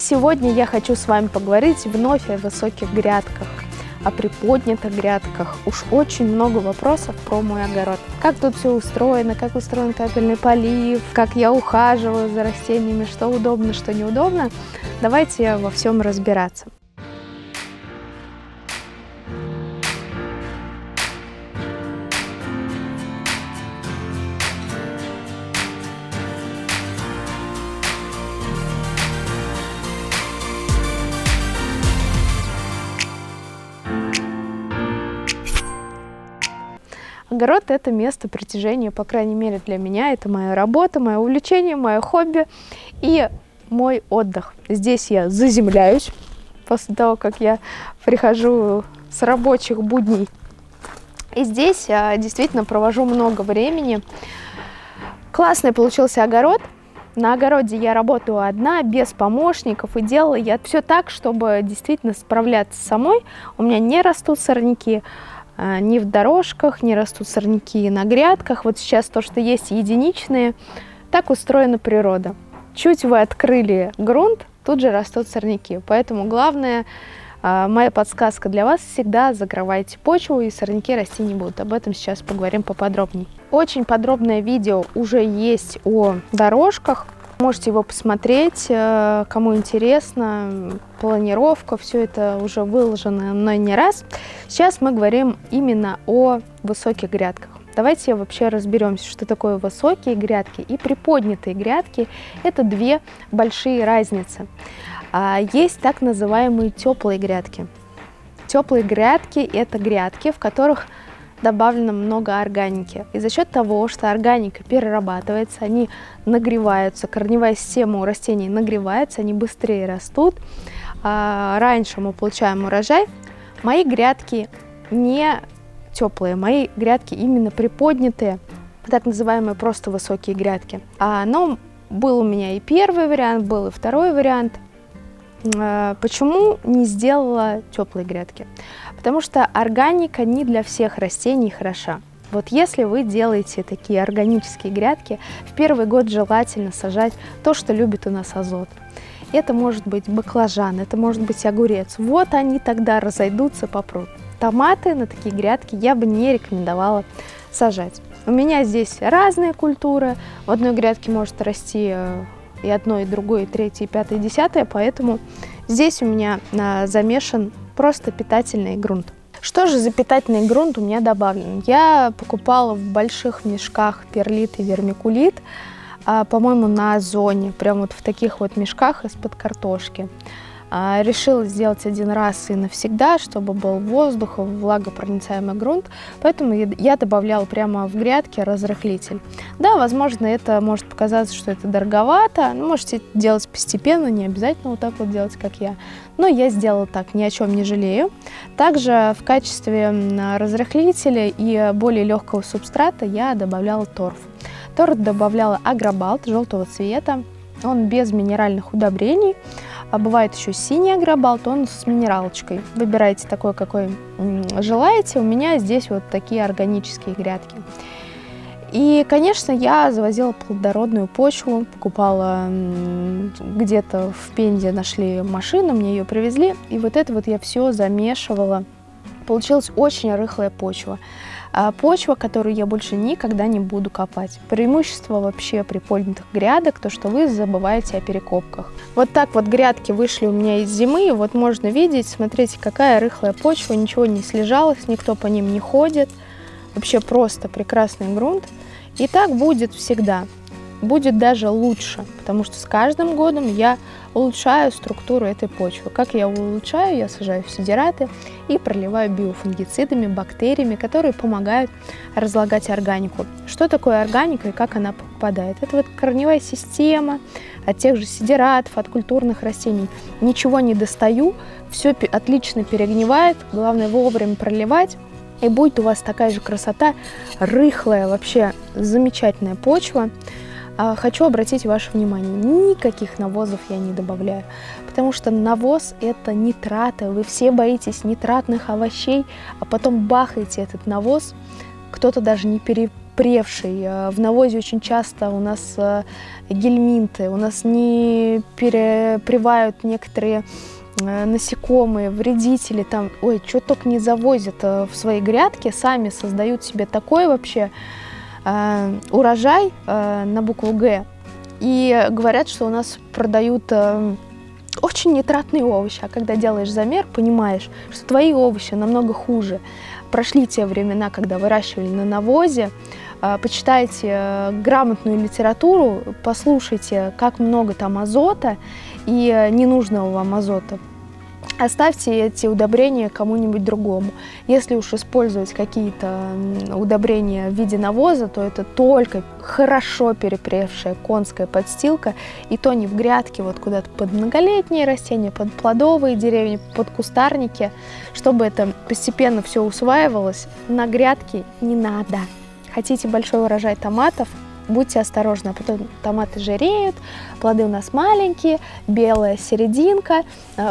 сегодня я хочу с вами поговорить вновь о высоких грядках, о приподнятых грядках. Уж очень много вопросов про мой огород. Как тут все устроено, как устроен капельный полив, как я ухаживаю за растениями, что удобно, что неудобно. Давайте во всем разбираться. Огород – это место притяжения, по крайней мере для меня. Это моя работа, мое увлечение, мое хобби и мой отдых. Здесь я заземляюсь после того, как я прихожу с рабочих будней. И здесь я действительно провожу много времени. Классный получился огород. На огороде я работаю одна, без помощников, и делаю я все так, чтобы действительно справляться самой. У меня не растут сорняки ни в дорожках, не растут сорняки на грядках. Вот сейчас то, что есть единичные, так устроена природа. Чуть вы открыли грунт, тут же растут сорняки. Поэтому главное, моя подсказка для вас: всегда закрывайте почву, и сорняки расти не будут. Об этом сейчас поговорим поподробнее. Очень подробное видео уже есть о дорожках. Можете его посмотреть, кому интересно. Планировка, все это уже выложено мной не раз. Сейчас мы говорим именно о высоких грядках. Давайте вообще разберемся, что такое высокие грядки и приподнятые грядки. Это две большие разницы. Есть так называемые теплые грядки. Теплые грядки – это грядки, в которых добавлено много органики. И за счет того, что органика перерабатывается, они нагреваются, корневая система у растений нагревается, они быстрее растут. Раньше мы получаем урожай. Мои грядки не теплые, мои грядки именно приподнятые, так называемые просто высокие грядки. Но был у меня и первый вариант, был и второй вариант. Почему не сделала теплые грядки? Потому что органика не для всех растений хороша. Вот если вы делаете такие органические грядки, в первый год желательно сажать то, что любит у нас азот. Это может быть баклажан, это может быть огурец. Вот они тогда разойдутся, попрут. Томаты на такие грядки я бы не рекомендовала сажать. У меня здесь разные культуры. В одной грядке может расти и одно, и другое, и третье, и пятое, и десятое, поэтому здесь у меня замешан просто питательный грунт. Что же за питательный грунт у меня добавлен? Я покупала в больших мешках перлит и вермикулит, по-моему, на Озоне, прям вот в таких вот мешках из-под картошки. Решила сделать один раз и навсегда, чтобы был воздух, влагопроницаемый грунт, поэтому я добавляла прямо в грядки разрыхлитель. Да, возможно, это может показаться, что это дороговато, можете делать постепенно, не обязательно вот так вот делать, как я, но я сделала так, ни о чем не жалею. Также в качестве разрыхлителя и более легкого субстрата я добавляла торф. Торф добавляла Агробалт желтого цвета, он без минеральных удобрений. Бывает еще синий Агробалт, он с минералочкой. Выбирайте такой, какой желаете. У меня здесь вот такие органические грядки. И, конечно, я завозила плодородную почву, покупала где-то в Пензе, нашли машину, мне ее привезли. И вот это вот я все замешивала. Получилась очень рыхлая почва. Почва, которую я больше никогда не буду копать. Преимущество вообще приподнятых грядок, то, что вы забываете о перекопках. Вот так вот грядки вышли у меня из зимы, вот можно видеть, смотрите, какая рыхлая почва, ничего не слежалось, никто по ним не ходит. Вообще просто прекрасный грунт. И так будет всегда. Будет даже лучше, потому что с каждым годом я улучшаю структуру этой почвы. Как я улучшаю? Я сажаю сидираты и проливаю биофунгицидами, бактериями, которые помогают разлагать органику. Что такое органика и как она попадает? Это вот корневая система от тех же сидиратов, от культурных растений. Ничего не достаю, все отлично перегнивает, главное вовремя проливать. И будет у вас такая же красота, рыхлая, вообще замечательная почва. Хочу обратить ваше внимание, никаких навозов я не добавляю, потому что навоз – это нитраты, вы все боитесь нитратных овощей, а потом бахаете этот навоз, кто-то даже не перепревший. В навозе очень часто у нас гельминты, у нас не перепревают некоторые насекомые, вредители, там, ой, что только не завозят в свои грядки, сами создают себе такой вообще урожай на букву «Г». И говорят, что у нас продают очень нитратные овощи, а когда делаешь замер, понимаешь, что твои овощи намного хуже. Прошли те времена, когда выращивали на навозе. Почитайте грамотную литературу, послушайте, как много там азота и ненужного вам азота. Оставьте эти удобрения кому-нибудь другому. Если уж использовать какие-то удобрения в виде навоза, то это только хорошо перепревшая конская подстилка, и то не в грядке, вот куда-то под многолетние растения, под плодовые деревья, под кустарники, чтобы это постепенно все усваивалось. На грядке не надо. Хотите большой урожай томатов? Будьте осторожны, а потом томаты жиреют, плоды у нас маленькие, белая серединка,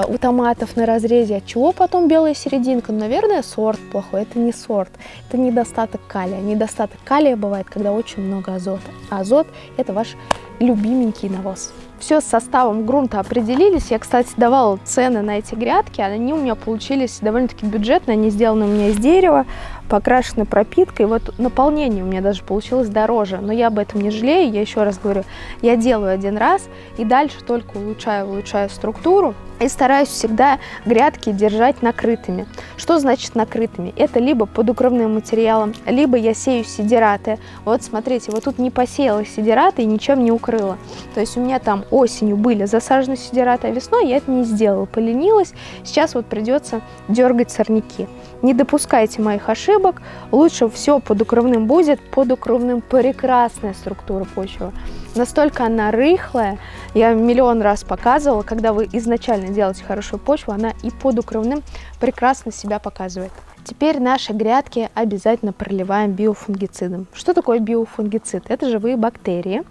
у томатов на разрезе. От чего потом белая серединка? Ну, наверное, сорт плохой. Это не сорт, это недостаток калия. Недостаток калия бывает, когда очень много азота. А азот – это ваш любименький навоз. Все с составом грунта определились. Я, кстати, давала цены на эти грядки. Они у меня получились довольно-таки бюджетные. Они сделаны у меня из дерева, покрашены пропиткой. Вот наполнение у меня даже получилось дороже. Но я об этом не жалею. Я еще раз говорю, я делаю один раз и дальше только улучшаю структуру. И стараюсь всегда грядки держать накрытыми. Что значит накрытыми? Это либо под укрывным материалом, либо я сею сидираты. Вот смотрите, вот тут не посеяла сидираты и ничем не укрыла. То есть у меня там осенью были засажены сидираты, а весной я это не сделала, поленилась. Сейчас вот придется дергать сорняки. Не допускайте моих ошибок. Лучше все под укрывным будет. Под укрывным прекрасная структура почвы. Настолько она рыхлая, я миллион раз показывала, когда вы изначально делаете хорошую почву, она и под укрывным прекрасно себя показывает. Теперь наши грядки обязательно проливаем биофунгицидом. Что такое биофунгицид? Это живые бактерии,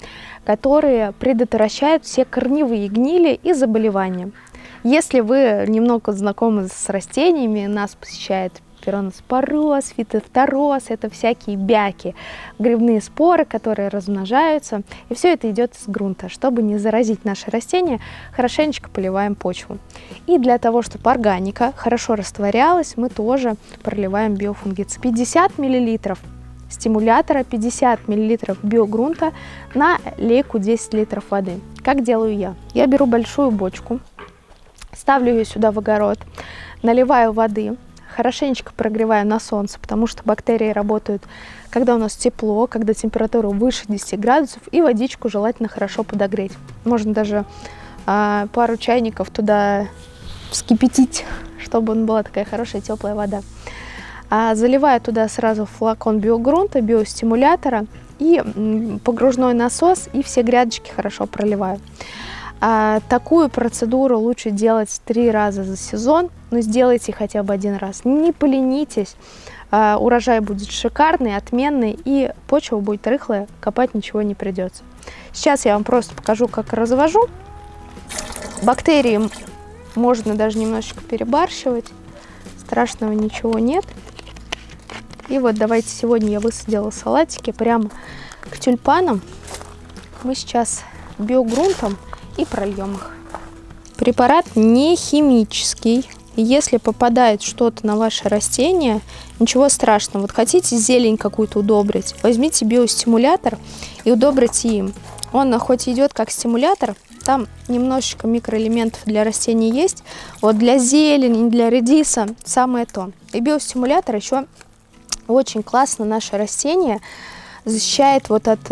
которые предотвращают все корневые гнили и заболевания. Если вы немного знакомы с растениями, нас посещает пироноспороз, фитофтороз, это всякие бяки, грибные споры, которые размножаются. И все это идет из грунта. Чтобы не заразить наши растения, хорошенечко поливаем почву. И для того, чтобы органика хорошо растворялась, мы тоже проливаем биофунгицид. 50 мл стимулятора, 50 мл биогрунта на лейку 10 литров воды. Как делаю я? Я беру большую бочку, ставлю ее сюда в огород, наливаю воды, хорошенечко прогреваю на солнце, потому что бактерии работают, когда у нас тепло, когда температура выше 10 градусов, и водичку желательно хорошо подогреть. Можно даже пару чайников туда вскипятить, чтобы была такая хорошая теплая вода. Заливаю туда сразу флакон биогрунта, биостимулятора и погружной насос, и все грядочки хорошо проливаю. Такую процедуру лучше делать 3 раза за сезон, но сделайте хотя бы 1 раз. Не поленитесь, урожай будет шикарный, отменный, и почва будет рыхлая, копать ничего не придется. Сейчас я вам просто покажу, как развожу. Бактерии можно даже немножечко перебарщивать, страшного ничего нет. И вот давайте сегодня я высадила салатики прямо к тюльпанам. Мы сейчас биогрунтом и прольем их. Препарат не химический. Если попадает что-то на ваше растение, ничего страшного. Вот хотите зелень какую-то удобрить, возьмите биостимулятор и удобрите им. Он хоть идет как стимулятор, там немножечко микроэлементов для растений есть. Вот для зелени, для редиса самое то. И биостимулятор еще очень классно наше растение защищает вот от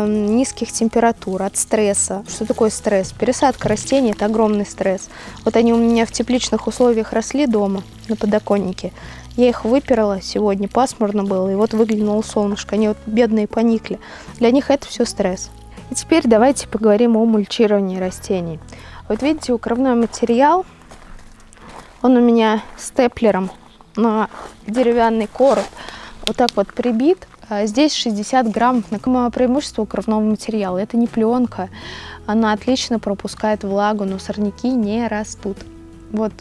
низких температур, от стресса. Что такое стресс? Пересадка растений – это огромный стресс. Вот они у меня в тепличных условиях росли дома, на подоконнике. Я их выперла сегодня, пасмурно было, и вот выглянуло солнышко. Они вот бедные поникли. Для них это все стресс. И теперь давайте поговорим о мульчировании растений. Вот видите, укрывной материал, он у меня степлером на деревянный короб вот так вот прибит. Здесь 60 грамм. Преимущество укрывного материала. Это не пленка. Она отлично пропускает влагу, но сорняки не растут. Вот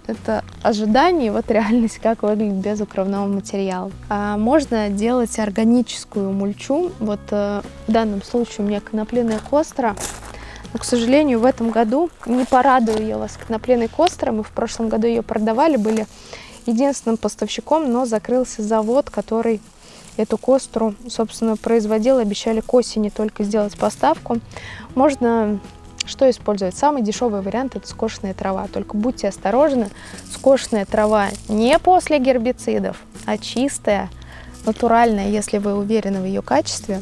это ожидание, вот реальность, как выглядит без укрывного материала. Можно делать органическую мульчу. Вот в данном случае у меня конопляная костра. Но, к сожалению, в этом году не порадую я вас конопляной кострой. Мы в прошлом году ее продавали, были единственным поставщиком, но закрылся завод, который эту костру, собственно, производил. Обещали к осени только сделать поставку. Можно что использовать? Самый дешевый вариант – это скошенная трава. Только будьте осторожны, скошенная трава не после гербицидов, а чистая, натуральная, если вы уверены в ее качестве.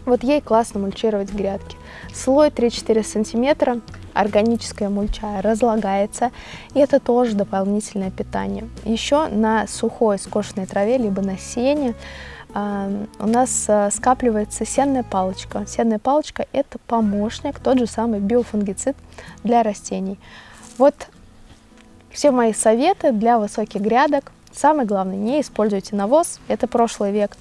Вот ей классно мульчировать грядки. Слой 3-4 сантиметра, органическая мульча разлагается, и это тоже дополнительное питание. Еще на сухой скошенной траве, либо на сене у нас скапливается сенная палочка. Сенная палочка – это помощник, тот же самый биофунгицид для растений. Вот все мои советы для высоких грядок. Самое главное, не используйте навоз, это прошлый век.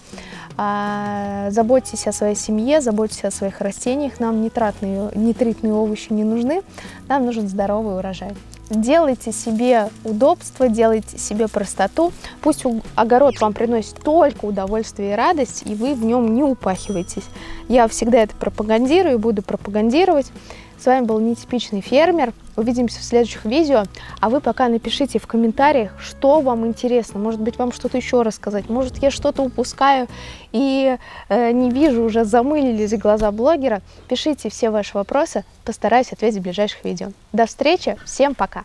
Заботьтесь о своей семье, заботьтесь о своих растениях. Нам нитритные овощи не нужны, нам нужен здоровый урожай. Делайте себе удобство, делайте себе простоту. Пусть огород вам приносит только удовольствие и радость, и вы в нем не упахиваетесь. Я всегда это пропагандирую и буду пропагандировать. С вами был Нетипичный фермер. Увидимся в следующих видео. А вы пока напишите в комментариях, что вам интересно. Может быть, вам что-то еще рассказать. Может, я что-то упускаю и не вижу, уже замылились глаза блогера. Пишите все ваши вопросы. Постараюсь ответить в ближайших видео. До встречи. Всем пока.